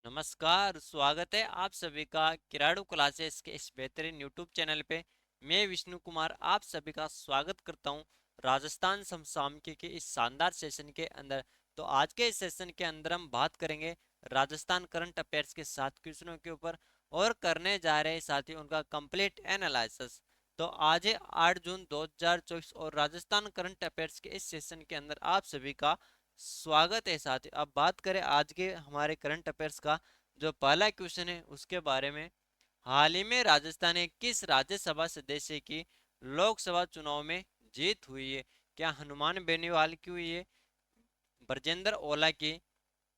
नमस्कार, स्वागत है आप सभी का किराड़ू क्लासेस के इस बेहतरीन यूट्यूब चैनल पे। मैं विष्णु कुमार आप सभी का स्वागत करता हूं राजस्थान समसामयिकी के इस शानदार सेशन के अंदर। तो आज के इस सेशन के अंदर हम बात करेंगे राजस्थान करंट अफेयर्स के 7 क्वेश्चनों के ऊपर और करने जा रहे हैं साथ ही उनका कंप्लीट एनालिसिस। तो आज है 8 जून 2024 और राजस्थान करंट अफेयर्स के इस सेशन के अंदर आप सभी का स्वागत है साथी। अब बात करें आज के हमारे करंट अफेयर्स का, जो पहला क्वेश्चन है उसके बारे में। हाल ही में राजस्थान के किस राज्यसभा सदस्य की लोकसभा चुनाव में जीत हुई है? क्या हनुमान बेनीवाल की हुई है, ब्रजेंद्र ओला की,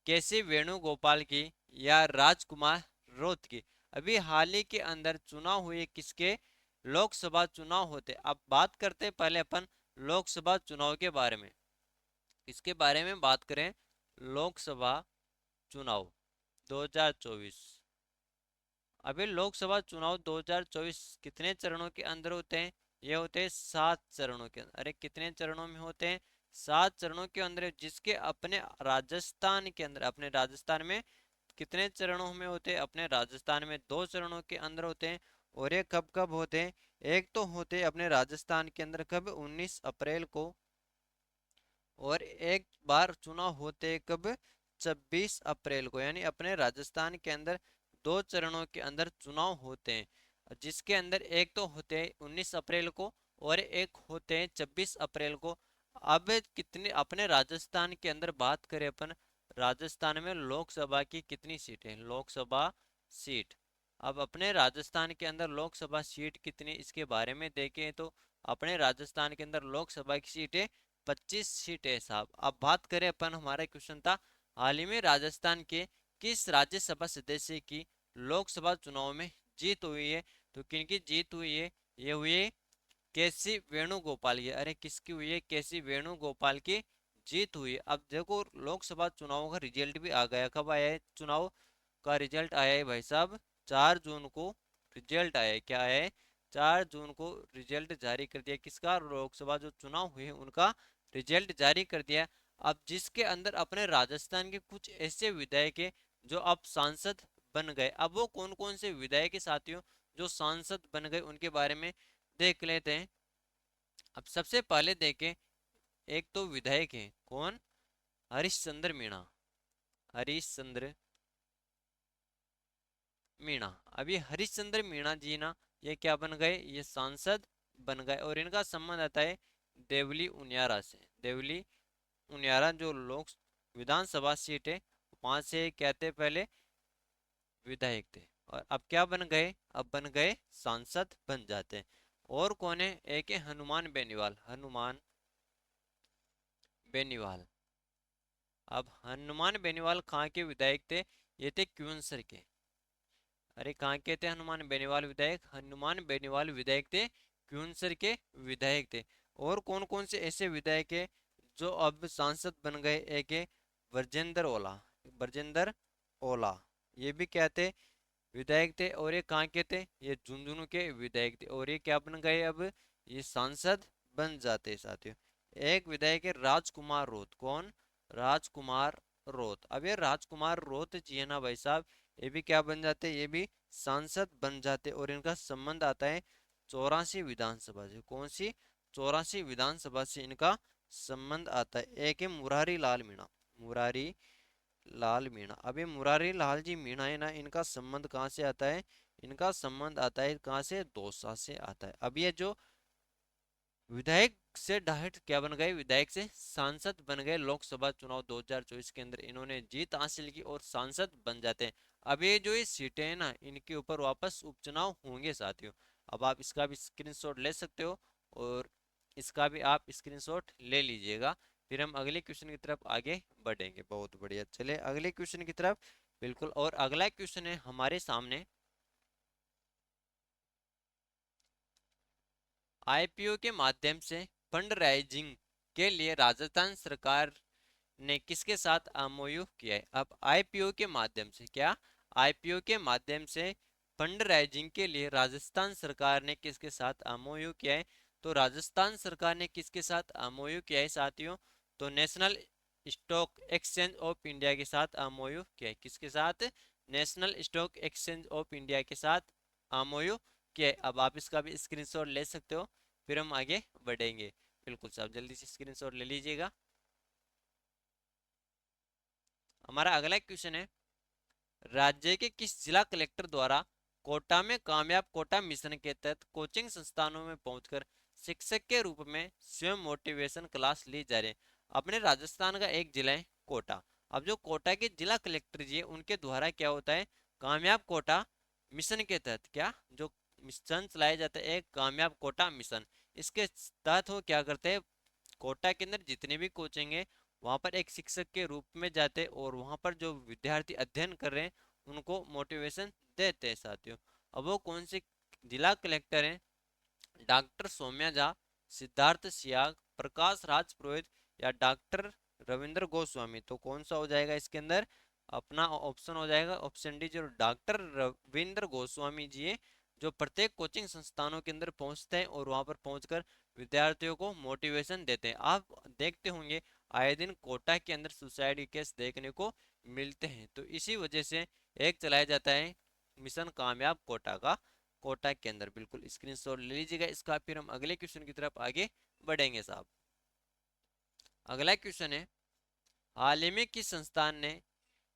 केसी वेणुगोपाल की, या राजकुमार रोत की? अभी हाल ही के अंदर चुनाव हुए किसके लोकसभा चुनाव होते। अब बात करते हैं पहले अपन लोकसभा चुनाव के बारे में। इसके बारे में बात करें, लोकसभा चुनाव 2024। अभी लोकसभा चुनाव 2024 कितने चरणों के अंदर होते हैं? ये होते हैं 7 चरणों के अंदर। अरे कितने चरणों में होते हैं? 7 चरणों के अंदर, जिसके अपने राजस्थान के अंदर, अपने राजस्थान में कितने चरणों में होते हैं? अपने राजस्थान में 2 चरणों के अंदर होते हैं। और ये कब कब होते हैं? एक तो होते हैं अपने राजस्थान के अंदर कब, 19 अप्रैल को। और एक बार चुनाव होते कब, 26 अप्रैल को। यानी अपने राजस्थान के अंदर 2 चरणों के अंदर चुनाव होते हैं, जिसके अंदर एक तो होते हैं 19 अप्रैल को और एक होते हैं 26 अप्रैल को। अब कितने अपने राजस्थान के अंदर बात करें अपन, राजस्थान में लोकसभा की कितनी सीटें? लोकसभा सीट। अब अपने राजस्थान के अंदर लोकसभा सीट कितनी, इसके बारे में देखें तो अपने राजस्थान के अंदर लोकसभा की सीटें 25 सीट है साहब। अब बात करें अपन, हमारा क्वेश्चन था हाल ही में राजस्थान के किस राज्यसभा सदस्य की लोकसभा चुनाव में जीत हुई है? तो किनकी जीत हुई है? ये हुई है केसी वेणुगोपाल की। अरे किसकी हुई है? केसी वेणुगोपाल की जीत हुई है। अब देखो लोकसभा चुनाव का रिजल्ट भी आ गया। कब आया है चुनाव का रिजल्ट? आया है भाई साहब 4 जून को रिजल्ट आया है। क्या आया है? 4 जून को रिजल्ट जारी कर दिया। किसका? लोकसभा जो चुनाव हुए उनका रिजल्ट जारी कर दिया। अब जिसके अंदर अपने राजस्थान के कुछ ऐसे विधायक है जो अब सांसद बन गए। अब वो कौन कौन से विधायक है साथियों जो सांसद बन गए, उनके बारे में देख लेते हैं। अब सबसे पहले देखें, एक तो विधायक है कौन? हरीशचंद्र मीणा। हरीशचंद्र मीणा। अभी हरिश्चंद्र मीणा जी ना, ये क्या बन गए? ये सांसद बन गए। और इनका संबंध आता है देवली उनियारा से। देवली उनियारा जो लोक विधानसभा सीट है, वहां से कहते पहले विधायक थे और अब क्या बन गए? अब बन गए सांसद बन जाते हैं। और कौन है? एक है हनुमान बेनीवाल। हनुमान बेनीवाल। अब हनुमान बेनीवाल कहाँ के विधायक थे? ये थे क्यूंसर के। अरे कहाँ के थे हनुमान बेनीवाल विधायक? हनुमान बेनीवाल विधायक थे, क्यूंसर के विधायक थे। और कौन कौन से ऐसे विधायक है जो अब सांसद बन गए? एक है ब्रजेंद्र ओला। ब्रजेंद्र ओला, ये भी क्या थे? विधायक थे। और ये कहाँ के थे? ये झुंझुनू के विधायक थे। और ये क्या बन गए? अब ये सांसद बन जाते साथियों। एक विधायक है राजकुमार रोत। कौन? राजकुमार रोत। अब ये राजकुमार रोत जी है ना भाई साहब, ये भी क्या बन जाते? ये भी सांसद बन जाते। और इनका संबंध आता है 84 विधानसभा से। कौन सी? 84 विधानसभा से इनका संबंध आता है। एक है मुरारी लाल मीणा। मुरारी लाल मीणा। अभी मुरारी लाल जी मीणा है ना, इनका संबंध कहाँ से आता है? इनका संबंध आता है कहाँ से? दौसा से आता है। अब ये जो विधायक से डायरेक्ट क्या बन गए? विधायक से सांसद बन गए। लोकसभा चुनाव 2024 के अंदर इन्होंने जीत हासिल की और सांसद बन जाते हैं। अब ये जो ये सीटें हैं ना, इनके ऊपर वापस उपचुनाव होंगे साथियों। अब आप इसका भी स्क्रीनशॉट ले सकते हो और इसका भी आप स्क्रीनशॉट ले लीजिएगा। फिर हम अगले क्वेश्चन की तरफ आगे बढ़ेंगे। बहुत बढ़िया, चले अगले क्वेश्चन की तरफ। बिल्कुल। और अगला क्वेश्चन है हमारे सामने, आईपीओ के माध्यम से फंड राइजिंग के लिए राजस्थान सरकार ने किसके साथ एमओयू किया है? अब आईपीओ के माध्यम से क्या? आईपीओ के माध्यम से फंड राइजिंग के लिए राजस्थान सरकार ने किसके साथ एमओयू किया है? तो राजस्थान सरकार ने किसके साथ एमओयू किया है साथियों? तो national stock exchange of India के साथ एमओयू किया है। किसके साथ? National stock exchange of India के साथ एमओयू किया। अब आप इसका भी स्क्रीनशॉट ले सकते हो, फिर हम आगे बढ़ेंगे। बिल्कुल साहब, जल्दी से स्क्रीनशॉट ले लीजिएगा। हमारा अगला क्वेश्चन है, राज्य के किस जिला कलेक्टर द्वारा कोटा में कामयाब कोटा मिशन के तहत कोचिंग संस्थानों में पहुंचकर शिक्षक के रूप में स्वयं मोटिवेशन क्लास ली जा रही है। अपने राजस्थान का एक जिला है कोटा। अब जो कोटा के जिला कलेक्टर जी है उनके द्वारा क्या होता है, कामयाब कोटा मिशन के तहत क्या जो मिशन चलाया जाता है, एक कामयाब कोटा मिशन, इसके तहत वो क्या करते हैं, कोटा के अंदर जितने भी कोचिंग है वहाँ पर एक शिक्षक के रूप में जाते और वहाँ पर जो विद्यार्थी अध्ययन कर रहे हैं उनको मोटिवेशन देते हैं साथियों। अब वो कौन से जिला कलेक्टर हैं, डॉक्टर सौम्या झा, सिद्धार्थ सियाग, प्रकाश राज पुरोहित या डॉक्टर रविंद्र गोस्वामी। तो कौन सा हो जाएगा इसके अंदर, अपना ऑप्शन हो जाएगा ऑप्शन डी, जो डॉक्टर रविंद्र गोस्वामी जी है, जो प्रत्येक कोचिंग संस्थानों के अंदर पहुंचते हैं और वहां पर पहुंचकर विद्यार्थियों को मोटिवेशन देते हैं। आप देखते होंगे आए दिन कोटा के अंदर सुसाइड केस देखने को मिलते हैं, तो इसी वजह से एक चलाया जाता है मिशन कामयाब कोटा का, कोटा के अंदर। बिल्कुल स्क्रीनशॉट ले लीजिएगा इसका, फिर हम अगले क्वेश्चन की तरफ आगे बढ़ेंगे साहब। अगला क्वेश्चन है, हाल ही में किस संस्थान ने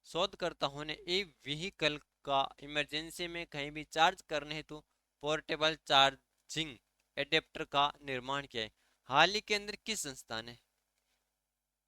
शोधकर्ताओं ने ई व्हीकल का इमरजेंसी में कहीं भी चार्ज करने हेतु पोर्टेबल चार्जिंग एडेप्टर का निर्माण किया है। हाल ही के अंदर किस संस्थान ने,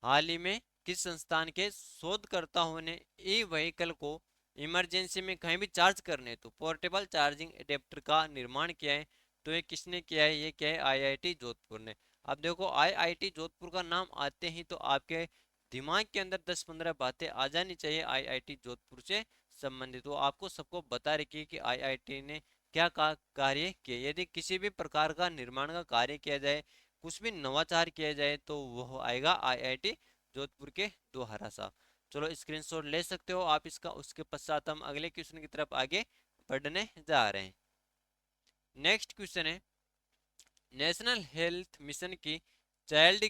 हाल ही में किस संस्थान के शोधकर्ताओं ने ई व्हीकल को इमरजेंसी में कहीं भी चार्ज करने तो पोर्टेबल चार्जिंग एडेप्टर का निर्माण किया है। तो ये किसने किया है, ये क्या है, आईआईटी जोधपुर ने। अब देखो आईआईटी जोधपुर का नाम आते ही तो आपके दिमाग के अंदर 10-15 बातें आ जानी चाहिए आईआईटी जोधपुर से संबंधित। तो आपको सबको बता रखिए कि आईआईटी ने क्या कार्य किया। यदि किसी भी प्रकार का निर्माण का कार्य किया जाए, कुछ भी नवाचार किया जाए, तो वह आएगा आईआईटी जोधपुर के द्वारा साहब। चलो स्क्रीनशॉट ले सकते हो आप इसका। उसके पश्चात हम अगले क्वेश्चन की तरफ आगे बढ़ने जा रहे हैं। नेक्स्ट क्वेश्चन है, नेशनल हेल्थ मिशन की चाइल्ड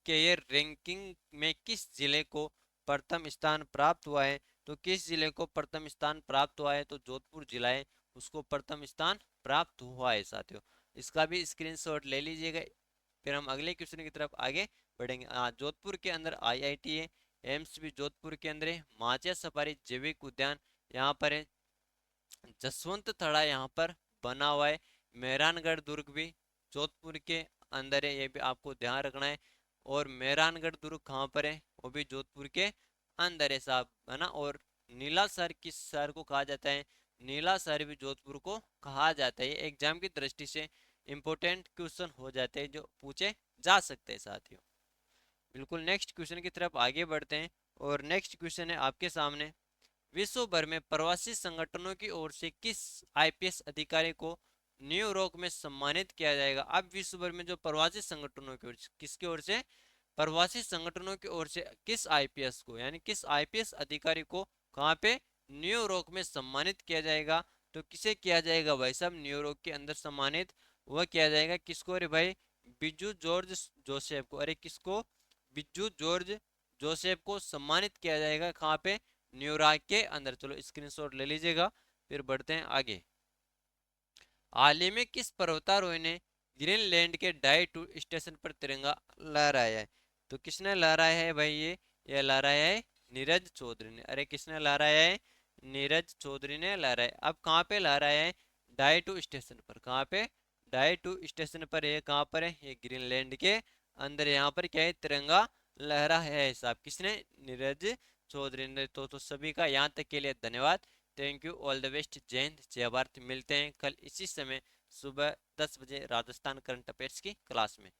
केयर रैंकिंग में किस जिले को प्रथम स्थान प्राप्त हुआ है। तो किस जिले को प्रथम स्थान प्राप्त हुआ है, तो जोधपुर जिला है उसको प्रथम स्थान प्राप्त हुआ है साथियों। इसका भी स्क्रीनशॉट ले लीजिएगा, फिर हम अगले क्वेश्चन की तरफ आगे बढ़ेंगे। जोधपुर के अंदर आईआईटी है, एम्स भी जोधपुर के अंदर है, माचिया सफारी जैविक उद्यान यहाँ पर है, जसवंत थड़ा यहाँ पर बना हुआ है, मेहरानगढ़ दुर्ग भी जोधपुर के अंदर है, ये भी आपको ध्यान रखना है। और मेहरानगढ़ दुर्ग कहाँ पर है, वो भी जोधपुर के अंदर है साहब, है ना। और नीलासर किस शहर को कहा जाता है, नीलासर भी जोधपुर को कहा जाता है। ये एग्जाम की दृष्टि से इंपोर्टेंट क्वेश्चन हो जाते हैं जो पूछे जा सकते हैं साथियों। बिल्कुल नेक्स्ट क्वेश्चन की तरफ आगे बढ़ते हैं। और नेक्स्ट क्वेश्चन है आपके सामने, विश्व भर में प्रवासी संगठनों की ओर से किस आईपीएस अधिकारी को न्यूयॉर्क में सम्मानित किया जाएगा। अब विश्व भर में जो प्रवासी संगठनों की ओर से, किसकी ओर से, प्रवासी संगठनों की ओर से किस आईपीएस को, यानी किस आईपीएस अधिकारी को कहाँ पे, न्यूयॉर्क में सम्मानित किया जाएगा। तो किसे किया जाएगा भाई साहब, न्यूयॉर्क के अंदर सम्मानित वह किया जाएगा किसको, अरे भाई बिज्जू जॉर्ज जोसेफ को। अरे किसको, बिज्जू जॉर्ज जोसेफ को सम्मानित किया जाएगा कहाँ पे, न्यूयॉर्क के अंदर। चलो स्क्रीनशॉट ले लीजिएगा, फिर बढ़ते हैं आगे। हाल ही में किस पर्वतारोही ने ग्रीनलैंड के डाइटू स्टेशन पर तिरंगा लहराया है। तो किसने लहराया है भाई, ये लहराया है नीरज चौधरी ने। अरे किसने लहराया है, नीरज चौधरी ने लहराया है। अब कहाँ पे लहराया है, डाइटू स्टेशन पर। कहाँ पे, डाइटू स्टेशन पर है, कहाँ पर है, ये ग्रीनलैंड के अंदर। यहाँ पर क्या है, तिरंगा लहरा है साहब, किसने, नीरज चौधरी ने। तो सभी का यहाँ तक के लिए धन्यवाद। Thank you, all the best, जय हिंद जय भारत। मिलते हैं कल इसी समय सुबह 10 बजे राजस्थान करंट अफेयर्स की क्लास में।